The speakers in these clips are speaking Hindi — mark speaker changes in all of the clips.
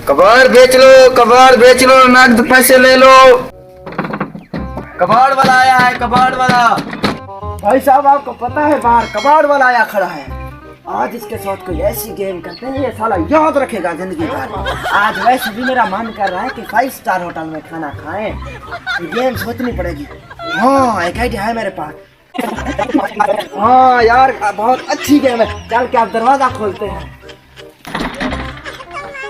Speaker 1: कबाड़ बेच लो, नगद पैसे ले लो। कबाड़ वाला आया है, कबाड़ वाला।
Speaker 2: भाई साहब आपको पता है बाहर कबाड़ वाला आया खड़ा है। आज इसके साथ कोई ऐसी गेम करते हैं ये साला याद रखेगा जिंदगी भर। आज वैसे भी मेरा मन कर रहा है कि 5 स्टार होटल में खाना खाएं। ये गेम सोचनी पड़ेगी। हाँ एक आइडिया है मेरे पास। हाँ यार बहुत अच्छी गेम है। चल के आप दरवाजा खोलते हैं।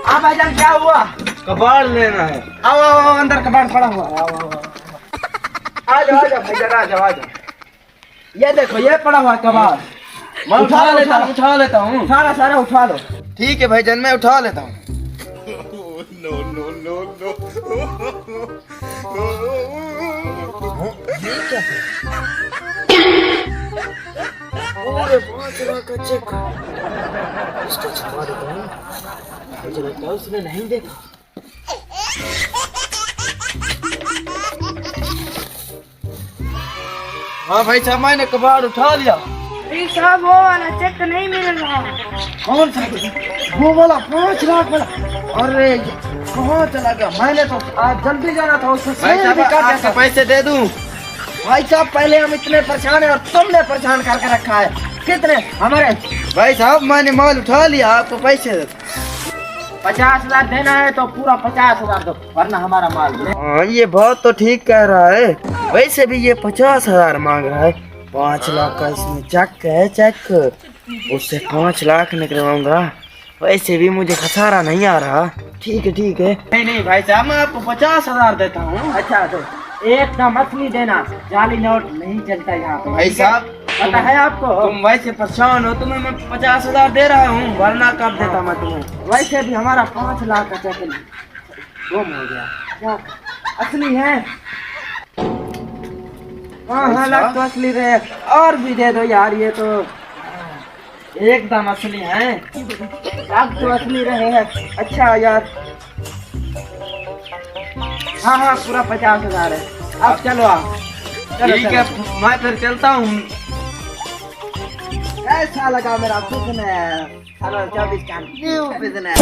Speaker 2: आप भाईजान क्या हुआ?
Speaker 1: कबाड़ लेना है।
Speaker 2: आओ आओ आओ, अंदर कबाड़ पड़ा हुआ। आओ आओ आ जाओ भाईजान, आ जाओ। ये देखो ये पड़ा हुआ कबाड़।
Speaker 1: मैं उठा लेता हूँ।
Speaker 2: सारा उठा लो।
Speaker 1: ठीक है भाईजान, मैं उठा लेता हूँ।
Speaker 2: पूरे 5 लाख का चेक इसको छुपा देता हूँ। मुझे लगता है उसने नहीं देखा।
Speaker 1: हाँ भाई साहब, मैंने कबाड़ उठा लिया।
Speaker 3: साहब वो वाला चेक नहीं मिल रहा।
Speaker 2: कौन सा? वो वाला 5 लाख वाला? अरे कहाँ चला गया? मैंने तो आज जल्दी जाना था उससे।
Speaker 1: भाई साहब आपके पैसे दे दूं?
Speaker 2: भाई साहब पहले हम इतने परेशान हैं और तुमने परेशान करके रखा है। कितने हमारे?
Speaker 1: भाई साहब मैंने माल उठा लिया, आपको पैसे दे।
Speaker 2: 50,000 देना है तो पूरा 50,000 दो, वरना हमारा माल दो।
Speaker 1: हाँ ये बात तो ठीक कह रहा है। वैसे भी ये 50,000 मांग रहा है। 5 लाख का इसमें चेक है, चेक उससे 5 लाख निकलवाऊंगा। वैसे भी मुझे खसारा नहीं आ रहा। ठीक है।
Speaker 2: नहीं भाई साहब मैं आपको 50,000 देता हूँ। अच्छा तो एकदम असली देना, जाली नोट नहीं चलता यहाँ पे।
Speaker 1: भाई साहब
Speaker 2: पता है आपको?
Speaker 1: तुम वैसे परेशान हो, तुम्हें मैं 50,000 दे रहा हूँ, वरना कब देता मैं तुम्हें।
Speaker 2: वैसे भी हमारा 5 लाख का चेक गुम हो गया। क्या असली है? हाँ लाख तो असली रहे। और भी दे दो यार, ये तो एकदम असली है। लाख तो असली रहे हैं। अच्छा यार हाँ पूरा 50,000 है। अब चलो आप।
Speaker 1: ठीक है मैं फिर चलता हूँ।
Speaker 2: कैसा लगा मेरा बिजनेस? 24 का न्यू बिजनेस।